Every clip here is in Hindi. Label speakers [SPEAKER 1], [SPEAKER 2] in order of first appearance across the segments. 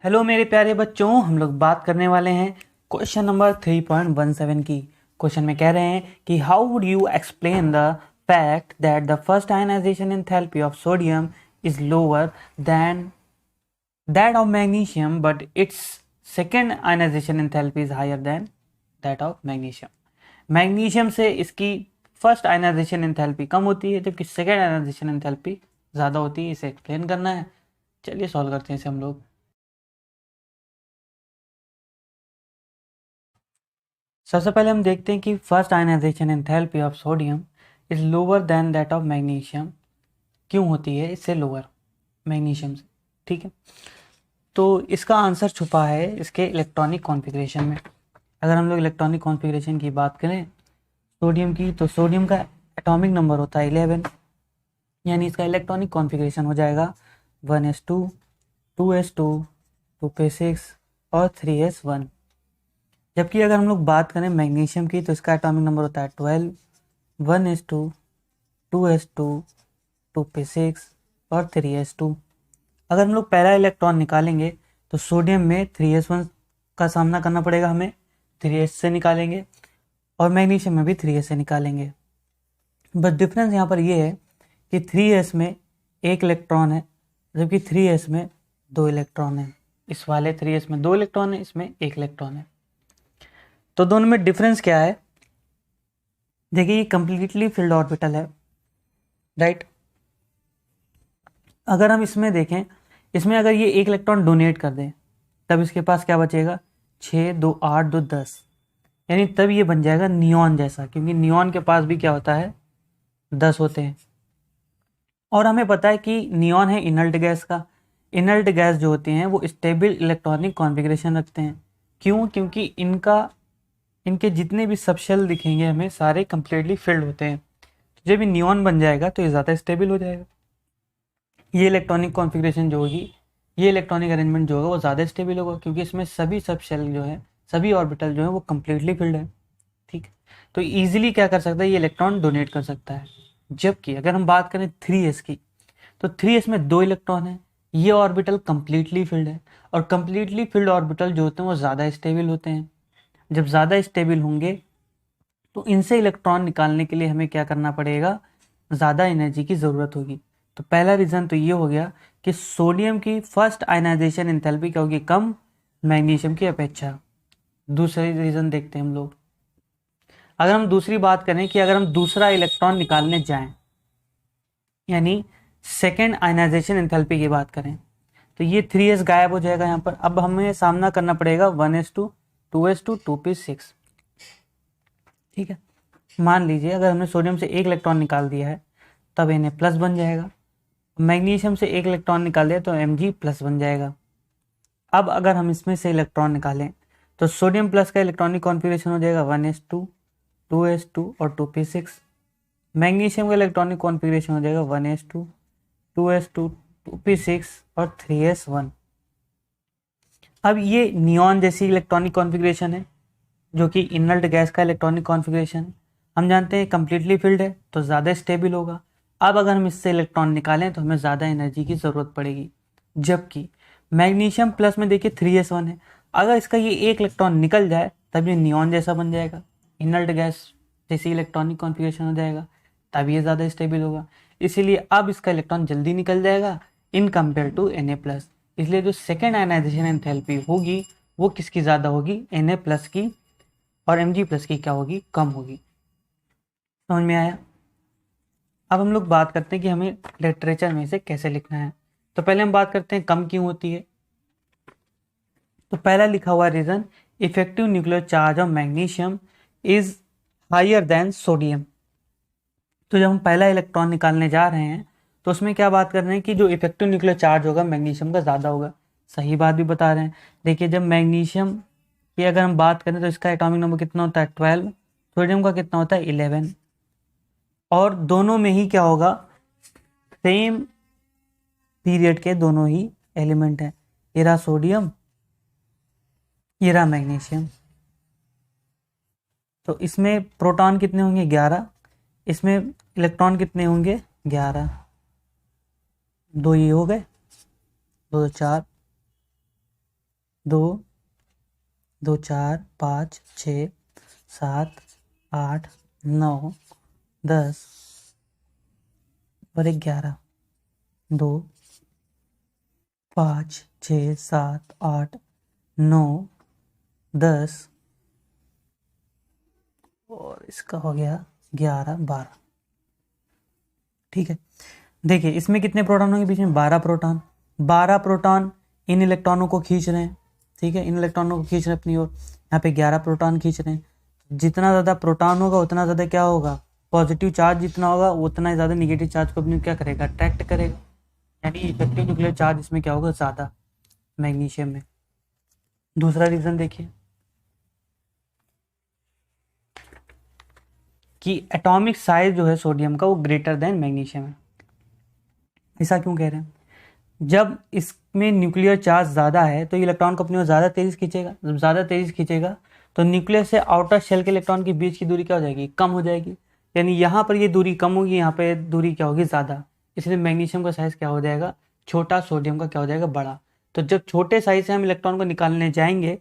[SPEAKER 1] हेलो मेरे प्यारे बच्चों, हम लोग बात करने वाले हैं क्वेश्चन नंबर 3.17 की। क्वेश्चन में कह रहे हैं कि how would you explain the fact that the first ionisation enthalpy of sodium is lower than that of magnesium but its second ionisation enthalpy is higher than that of magnesium. Magnesium से इसकी फर्स्ट आयनाइजेशन एंथैल्पी कम होती है जबकि सेकेंड आयनाइजेशन एंथैल्पी ज़्यादा होती है। इसे एक्सप्लेन करना है। चलिए सॉल्व करते हैं इसे हम लोग। सबसे पहले हम देखते हैं कि first ionisation enthalpy of sodium is lower than that of magnesium. क्यों होती है इससे लोअर मैग्नीशियम से? ठीक है, तो इसका आंसर छुपा है इसके इलेक्ट्रॉनिक कॉन्फ़िगरेशन में। अगर हम लोग इलेक्ट्रॉनिक कॉन्फ़िगरेशन की बात करें सोडियम की, तो सोडियम का एटॉमिक नंबर होता है 11, यानी इसका इलेक्ट्रॉनिक कॉन्फ़िगरेशन हो जाएगा 1s2 2s2 2p6 और 3s1। जबकि अगर हम लोग बात करें मैग्नीशियम की तो इसका एटॉमिक नंबर होता है 12, 1s2 2s2 2p6 और 3s2। अगर हम लोग पहला इलेक्ट्रॉन निकालेंगे तो सोडियम में 3s1 का सामना करना पड़ेगा हमें, 3s से निकालेंगे, और मैग्नीशियम में भी 3s से निकालेंगे। बस डिफरेंस यहाँ पर ये है कि 3s में एक इलेक्ट्रॉन है जबकि 3s में 2 इलेक्ट्रॉन है। इस वाले 3s में 2 इलेक्ट्रॉन है, इसमें 1 इलेक्ट्रॉन है। तो दोनों में डिफरेंस क्या है? देखिए, ये कंप्लीटली फिल्ड ऑर्बिटल है, राइट। अगर हम इसमें देखें, इसमें अगर ये 1 इलेक्ट्रॉन डोनेट कर दें तब इसके पास क्या बचेगा? 6 2 8 2 10, यानी तब ये बन जाएगा नियॉन जैसा, क्योंकि नियॉन के पास भी क्या होता है? 10 होते हैं। और हमें पता है कि नियॉन है इनर्ट गैस का। इनर्ट गैस जो होते हैं वो स्टेबल इलेक्ट्रॉनिक कॉन्फ़िगरेशन रखते हैं। क्यों? क्योंकि इनके जितने भी सबशेल दिखेंगे हमें सारे कंप्लीटली फिल्ड होते हैं। जब ये नियॉन बन जाएगा तो ये ज़्यादा स्टेबल हो जाएगा। ये इलेक्ट्रॉनिक कॉन्फ़िगरेशन जो होगी, ये इलेक्ट्रॉनिक अरेंजमेंट जो होगा वो ज़्यादा स्टेबल होगा, क्योंकि इसमें सभी सबशेल जो है, सभी ऑर्बिटल जो है वो कंप्लीटली फिल्ड है। ठीक, तो ईजिली क्या कर सकता है? ये इलेक्ट्रॉन डोनेट कर सकता है। जबकि अगर हम बात करें 3s की, तो 3s में 2 इलेक्ट्रॉन है, ये ऑर्बिटल कंप्लीटली फिल्ड है। और कंप्लीटली फिल्ड ऑर्बिटल जो होते हैं वो ज़्यादा स्टेबल होते हैं। जब ज़्यादा स्टेबल होंगे तो इनसे इलेक्ट्रॉन निकालने के लिए हमें क्या करना पड़ेगा? ज़्यादा एनर्जी की ज़रूरत होगी। तो पहला रीज़न तो ये हो गया कि सोडियम की फर्स्ट आयनाइजेशन एंथैल्पी क्या होगी? कम, मैग्नीशियम की अपेक्षा। दूसरी रीज़न देखते हैं हम लोग। अगर हम दूसरी बात करें कि अगर हम दूसरा इलेक्ट्रॉन निकालने जाएं, यानी सेकेंड आयनाइजेशन एंथैल्पी की बात करें, तो ये 3s गायब हो जाएगा यहाँ पर। अब हमें सामना करना पड़ेगा 1s2 2s2 2p6। ठीक है, मान लीजिए अगर हमने सोडियम से 1 इलेक्ट्रॉन निकाल दिया है तब Na प्लस बन जाएगा। मैग्नीशियम से 1 इलेक्ट्रॉन निकाल दिया तो Mg प्लस बन जाएगा। अब अगर हम इसमें से इलेक्ट्रॉन निकालें तो सोडियम प्लस का इलेक्ट्रॉनिक कॉन्फ़िगरेशन हो जाएगा 1s2 2s2 और 2p6। मैग्नीशियम का इलेक्ट्रॉनिक कॉन्फ़िगरेशन हो जाएगा 1s2 2s2 2p6 और 3s1। अब ये नियॉन जैसी इलेक्ट्रॉनिक कॉन्फ़िगरेशन है, जो कि इनर्ट गैस का इलेक्ट्रॉनिक कॉन्फ़िगरेशन हम जानते हैं कंप्लीटली फिल्ड है तो ज़्यादा स्टेबल होगा। अब अगर हम इससे इलेक्ट्रॉन निकालें तो हमें ज़्यादा एनर्जी की ज़रूरत पड़ेगी। जबकि मैग्नीशियम प्लस में देखिए 3s1 है, अगर इसका ये 1 इलेक्ट्रॉन निकल जाए तब ये नियॉन जैसा बन जाएगा, इनर्ट गैस जैसी इलेक्ट्रॉनिक कॉन्फ़िगरेशन हो जाएगा, तब ये ज़्यादा स्टेबल होगा। इसीलिए अब इसका इलेक्ट्रॉन जल्दी निकल जाएगा इन कंपेयर टू Na+। इसलिए जो सेकेंड आयनाइजेशन एंथैल्पी होगी वो किसकी ज़्यादा होगी? Na+ की, और Mg+ की क्या होगी? कम होगी। समझ में आया? अब हम लोग बात करते हैं कि हमें लिटरेचर में इसे कैसे लिखना है। तो पहले हम बात करते हैं कम क्यों होती है। तो पहला लिखा हुआ reason, effective nuclear charge of magnesium is higher than sodium. तो जब हम पहला इलेक्ट्रॉन निकालने जा रहे हैं तो उसमें क्या बात कर रहे हैं कि जो इफेक्टिव न्यूक्लियर चार्ज होगा मैग्नीशियम का ज़्यादा होगा। सही बात भी बता रहे हैं। देखिए, जब मैग्नीशियम की अगर हम बात करें तो इसका एटॉमिक नंबर कितना होता है? 12। सोडियम का कितना होता है? 11। और दोनों में ही क्या होगा? सेम पीरियड के दोनों ही एलिमेंट हैं। ये रहा सोडियम, ये रहा मैग्नीशियम। तो इसमें प्रोटॉन कितने होंगे? 11। इसमें इलेक्ट्रॉन कितने होंगे? 11। दो ये हो गए, 2 4, 2 2 4 5 6 7 8 9 10 और 11 2 5 6 7 8 9 10 और इसका हो गया 11 12। ठीक है, देखिए इसमें कितने प्रोटॉन होंगे, बीच में 12 प्रोटॉन। 12 प्रोटॉन इन इलेक्ट्रॉनों को खींच रहे हैं। ठीक है, इन इलेक्ट्रॉनों को खींच रहे हैं अपनी ओर। यहाँ पे 11 प्रोटॉन खींच रहे हैं। जितना ज़्यादा प्रोटॉन होगा उतना ज़्यादा क्या होगा, पॉजिटिव चार्ज जितना होगा उतना ही ज़्यादा निगेटिव चार्ज को अपनी क्या करेगा, अट्रैक्ट करेगा। यानी इफेक्टिव न्यूक्लियर चार्ज इसमें क्या होगा, ज़्यादा मैग्नीशियम में। दूसरा रीज़न देखिए कि एटॉमिक साइज जो है सोडियम का वो ग्रेटर देन मैग्नीशियम है। ऐसा क्यों कह रहे हैं, जब इसमें न्यूक्लियर चार्ज ज़्यादा है तो इलेक्ट्रॉन को अपनी ओर ज़्यादा तेज़ी खींचेगा। जब ज़्यादा तेज़ी खींचेगा तो न्यूक्लियस से आउटर शेल के इलेक्ट्रॉन के बीच की दूरी क्या हो जाएगी, कम हो जाएगी। यानी यहाँ पर ये दूरी कम होगी, यहाँ पे दूरी क्या होगी, ज़्यादा। इसलिए मैग्नीशियम का साइज़ क्या हो जाएगा, छोटा, सोडियम का क्या हो जाएगा, बड़ा। तो जब छोटे साइज से हम इलेक्ट्रॉन को निकालने जाएंगे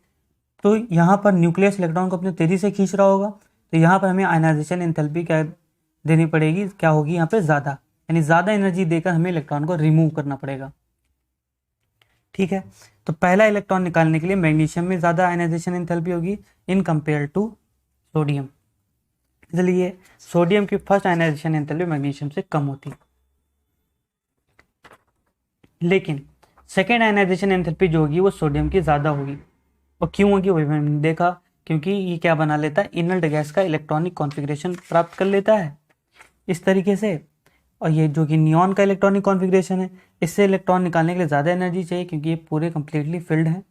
[SPEAKER 1] तो यहाँ पर न्यूक्लियस इलेक्ट्रॉन को अपनी तेज़ी से खींच रहा होगा, तो यहाँ पर हमें आयनाइजेशन एंथैल्पी क्या देनी पड़ेगी, क्या होगी यहाँ पे, ज़्यादा। यानी ज़्यादा एनर्जी देकर हमें इलेक्ट्रॉन को रिमूव करना पड़ेगा। ठीक है, तो पहला इलेक्ट्रॉन निकालने के लिए मैग्नीशियम में ज़्यादा आयनाइजेशन एंथैल्पी होगी इन कंपेयर टू सोडियम। इसलिए सोडियम की फर्स्ट आयनाइजेशन एंथैल्पी मैग्नीशियम से कम होती है। लेकिन सेकेंड आयनाइजेशन एंथैल्पी जो होगी वो सोडियम की ज़्यादा होगी। और क्यों होगी वो हमने देखा, क्योंकि ये क्या बना लेता है, इनर्ट गैस का इलेक्ट्रॉनिक कॉन्फ़िगरेशन प्राप्त कर लेता है इस तरीके से। और ये जो कि नियॉन का इलेक्ट्रॉनिक कॉन्फ़िगरेशन है, इससे इलेक्ट्रॉन निकालने के लिए ज़्यादा एनर्जी चाहिए क्योंकि ये पूरे कम्प्लीटली फिल्ड है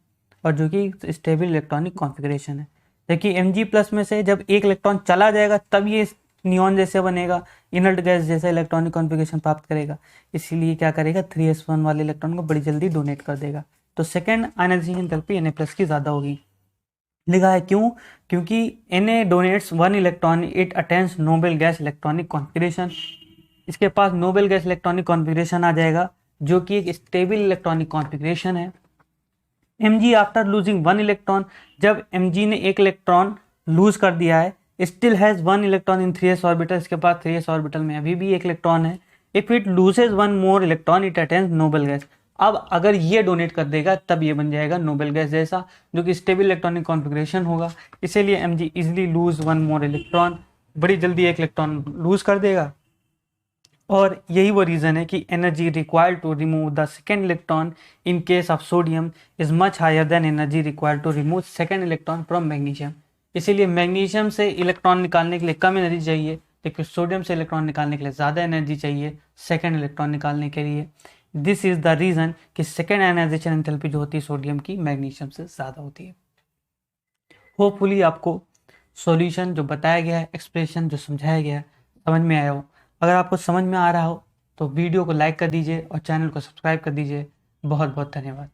[SPEAKER 1] और जो कि स्टेबल इलेक्ट्रॉनिक कॉन्फ़िगरेशन है। देखिए Mg+ में से जब एक इलेक्ट्रॉन चला जाएगा तब ये नियॉन जैसे बनेगा, इनर्ट गैस जैसा इलेक्ट्रॉनिक कॉन्फ़िगरेशन प्राप्त करेगा। इसीलिए क्या करेगा, 3s1 वाले इलेक्ट्रॉन को बड़ी जल्दी डोनेट कर देगा। तो सेकेंड आयनाइजेशन एंथैल्पी Na+ की ज़्यादा होगी। लिखा है क्यों, क्योंकि Na donates 1 electron, it attains noble gas electronic configuration. इसके पास नोबल गैस इलेक्ट्रॉनिक कॉन्फ़िगरेशन आ जाएगा जो कि एक स्टेबल इलेक्ट्रॉनिक कॉन्फ़िगरेशन है। Mg आफ्टर लूजिंग 1 इलेक्ट्रॉन, जब Mg ने एक इलेक्ट्रॉन लूज कर दिया है, still has 1 electron in 3s orbital, इसके पास 3s ऑर्बिटल में अभी भी एक इलेक्ट्रॉन है। If it loses 1 more electron it attains noble gas. अब अगर ये डोनेट कर देगा तब ये बन जाएगा नोबल गैस जैसा, जो कि स्टेबल इलेक्ट्रॉनिक कॉन्फ़िगरेशन होगा। इसीलिए Mg easily lose 1 more electron, बड़ी जल्दी एक इलेक्ट्रॉन लूज कर देगा। और यही वो रीज़न है कि energy required to remove the second electron in case of sodium is much higher than energy required to remove second electron from magnesium. इसीलिए मैग्नीशियम से इलेक्ट्रॉन निकालने के लिए कम एनर्जी चाहिए, लेकिन सोडियम से इलेक्ट्रॉन निकालने के लिए ज़्यादा एनर्जी चाहिए सेकेंड इलेक्ट्रॉन निकालने के लिए। दिस इज़ द रीज़न कि सेकेंड आयनाइजेशन एंथैल्पी जो होती है सोडियम की मैग्नीशियम से ज़्यादा होती है। होपफुली आपको सॉल्यूशन जो बताया गया है, एक्सप्रेशन जो समझाया गया है, समझ में आया हो। अगर आपको समझ में आ रहा हो तो वीडियो को लाइक कर दीजिए और चैनल को सब्सक्राइब कर दीजिए। बहुत बहुत धन्यवाद।